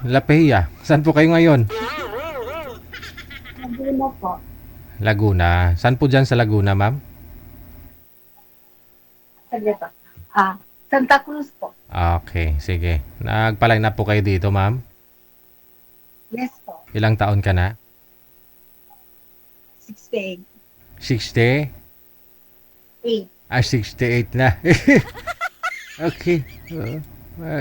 La Peña. Saan po kayo ngayon? Laguna po. Laguna. Saan po dyan sa Laguna, ma'am? Saglit po. Santa Cruz po. Okay, sige. Nagpa-line up po kayo dito, ma'am? Yes po. Ilang taon ka na? 68. 60? 68 na. Okay. Oo.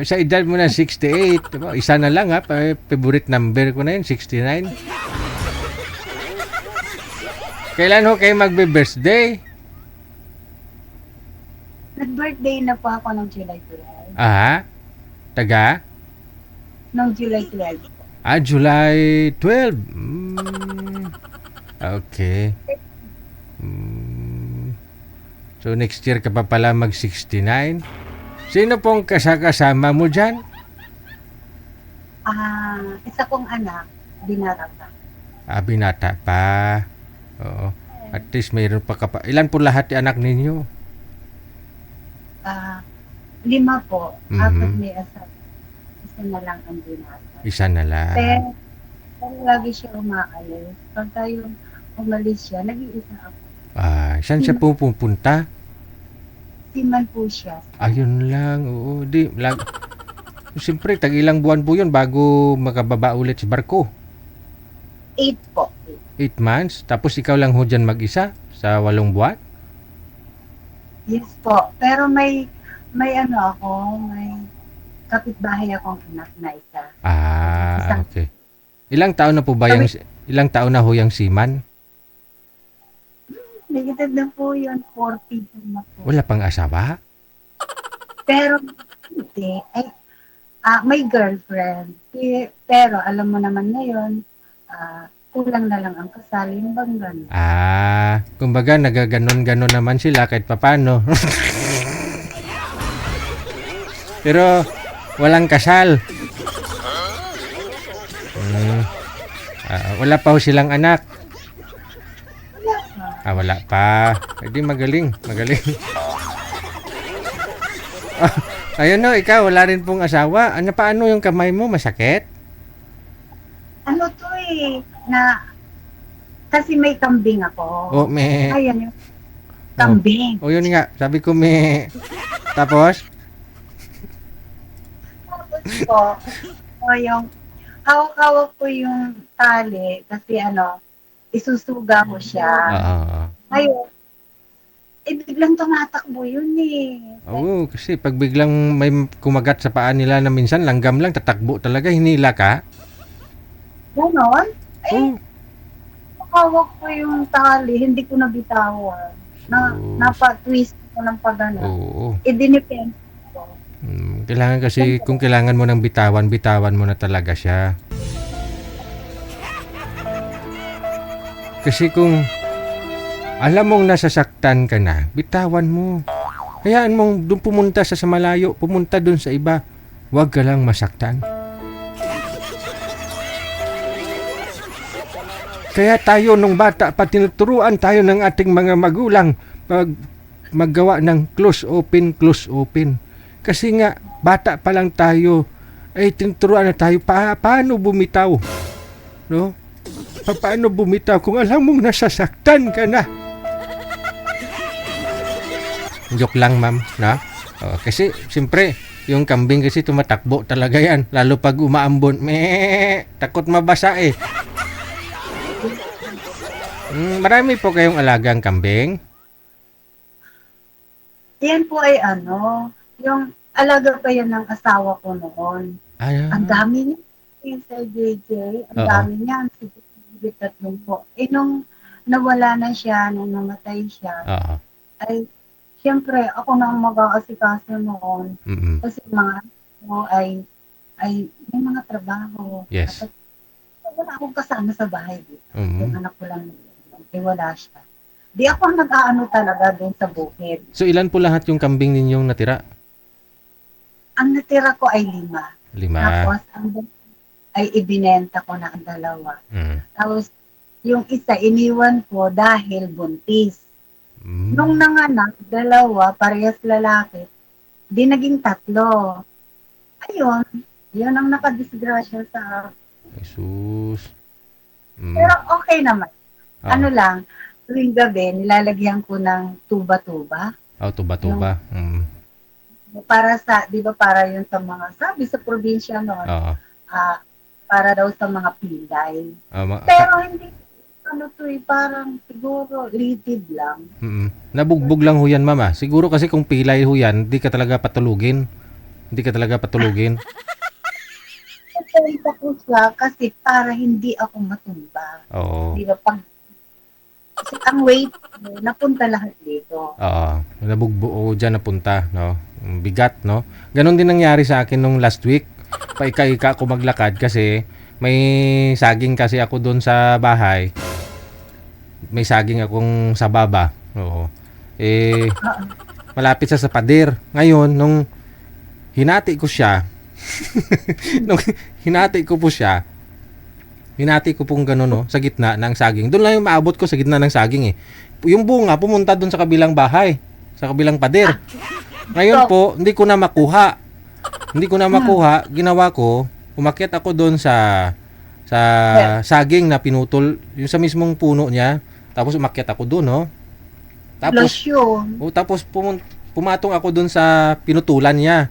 Sa edad mo na 68, diba? Isa na lang ha. Favorite number ko na yun, 69. Kailan ho kayo magbe-birthday? Nag-birthday na po ako noong July 12. Aha. Taga? Noong July 12 po. July 12. Okay. So next year ka pa pala mag-69. Sino pong kasama mo dyan? Isa kong anak, binata pa. Binata pa. Oo. At least mayroon pa Ilan po lahat yung anak ninyo? 5 po. Mhm. Apat may asawa. Isa na lang ang binata. Isa na lang. Pero lagi siya umaalis. Pagka yung umalis siya, nag-iisa ako. Saan siya pupunta? Siman po siya. Ayun lang. Oo. Siyempre, tag-ilang buwan po yun bago makababa ulit sa barko. 8 po. 8 months. Tapos ikaw lang ho dyan mag-isa sa 8 buwan? Yes po. Pero may kapitbahay akong anak na isa. Okay. Ilang taon na po ba ilang taon na ho yung seaman? Negative na po yun, 40 na po. Wala pang asawa? Pero, hindi. May girlfriend. Pero, alam mo naman ngayon, kulang na lang ang kasal, yung bang gano'n. Kumbaga nagaganon-ganon naman sila kahit papano. Pero, walang kasal. Wala pa ho silang anak. Wala pa. Hindi, magaling. Ayun no, ikaw, wala rin pong asawa. Paano yung kamay mo? Masakit? Ano to kasi may kambing ako. May... Ayan yung kambing. Yun nga. Sabi ko may... Tapos? Tapos po, yung hawak-hawak ko yung tali kasi isusuga ko siya. Ngayon, biglang tumatakbo yun kasi pag biglang may kumagat sa paa nila na minsan, langgam lang, tatakbo talaga, hinila ka. Ganon? Hawak ko yung tali, hindi ko nabitawan. Napa-twist ko ng pagano. Dinipend ko. Kailangan kasi, kung kailangan mo ng bitawan mo na talaga siya. Kasi kung alam mong nasasaktan ka na, bitawan mo. Hayaan mong doon pumunta sa malayo, pumunta doon sa iba. Huwag ka lang masaktan. Kaya tayo nung bata pa tinuturuan tayo ng ating mga magulang maggawa ng close open. Kasi nga, bata pa lang tayo, tinuturuan na tayo paano bumitaw. No? Paano bumitaw kung alam mong nasasaktan ka na? Joke lang, ma'am. Na? Kasi, siyempre, yung kambing kasi tumatakbo talaga yan. Lalo pag umaambon, takot mabasa eh. Marami po kayong alagang kambing? Yan po ay yung alaga pa yan ng asawa ko noon. Ang dami niya, sa JJ, ang dami niya, ang tatlong po. Nung nawala na siya, nung namatay siya, ay, siyempre, ako na ang mag-aasikaso noon. Kasi mga ay may mga trabaho. Yes. Wala akong kasama sa bahay. Yung anak ko lang, wala siya. Di ako nag-aano talaga doon sa bukid. So, ilan po lahat yung kambing ninyong natira? Ang natira ko ay 5. 5. Tapos, ay ibinenta ko na ang 2. Tapos, yung isa, iniwan ko dahil buntis. Nung nanganak, 2, parehas lalaki, di naging 3. Ayun, Yun ang nakadisgrasya sa Jesus. pero okay naman. Ah, Ano lang, tuwing gabi, nilalagyan ko ng tuba-tuba. tuba-tuba. Para sa, di ba para yun sa mga, sabi sa probinsya noon, Oo. para daw sa mga pilay. Ah, Pero hindi, ano to parang siguro litid lang. Nabugbog lang ho yan, mama. Siguro kasi kung pilay ho yan, di ka talaga patulugin. Hindi ka talaga patulugin. Nagsalita ko siya kasi para hindi ako matumba. Oo. Di ba, kasi ang weight, napunta lahat dito. Oo. Nabugbuo dyan napunta, no? Bigat, no? Ganon din nangyari sa akin nung last week. Paika-ika ako maglakad kasi may saging kasi ako doon sa bahay. May saging akong sa baba. Oo. Malapit sa pader. Ngayon, nung hinati ko siya, nung hinati ko pong gano'n, no, sa gitna ng saging. Doon lang yung maabot ko sa gitna ng saging eh. Yung bunga pumunta doon sa kabilang bahay, sa kabilang pader. Ngayon po, hindi ko na makuha. Ginawa ko, umakyat ako doon sa saging na pinutol, yung sa mismong puno niya. Tapos umakyat ako doon, no. Tapos pumatong ako doon sa pinutulan niya.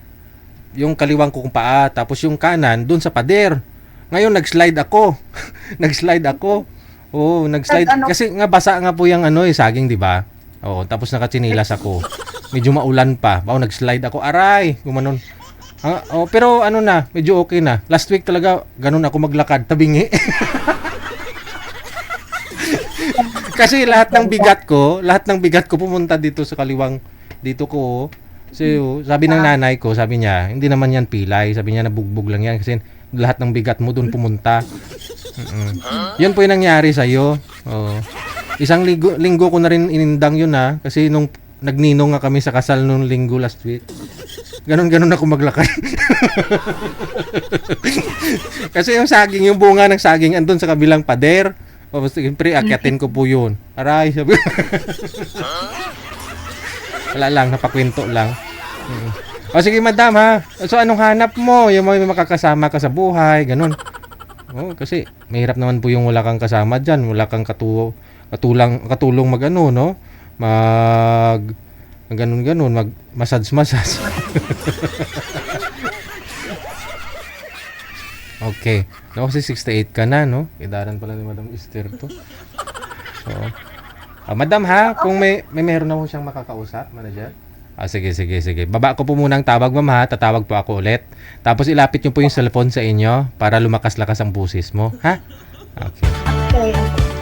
Yung kaliwang kong paa, tapos yung kanan doon sa pader. Ngayon nag-slide ako. Oo, nag-slide kasi nga basa nga po yung saging, 'di ba? Oo, tapos nakatsinilas ako. Medyo maulan pa. Nag-slide ako. Aray, gumanon. Pero medyo okay na. Last week talaga ganun ako maglakad, tabingi. Kasi lahat ng bigat ko pumunta dito sa kaliwang dito ko. So, sabi ng nanay ko, sabi niya, hindi naman yan pilay. Sabi niya, nabugbog lang yan kasi lahat ng bigat mo doon pumunta. Yun po yung nangyari sa'yo. Isang linggo ko na rin inindang yun kasi nung nagninong nga kami sa kasal nung linggo last week. Ganon ako maglakad. Kasi yung bunga ng saging andun sa kabilang pader. Siyempre, akyatin ko po yun. Aray, sabi ko. Wala lang, napakwento lang. Sige madam ha. So anong hanap mo? Yung may makakasama ka sa buhay, ganun. Kasi mahirap naman po yung wala kang kasama dyan. Wala kang katulong mag-ano, no? Ganun, mag-massage. Okay. No, kasi 68 ka na, no? Edaran pala ni Madam Esther to. So, madam ha, kung may meron na mo siyang makakausap, manager. Sige. Baba ko po muna ang tawag, ma'am ha. Tatawag po ako ulit. Tapos ilapit niyo po yung cellphone sa inyo para lumakas-lakas ang busis mo, ha? Okay. Okay.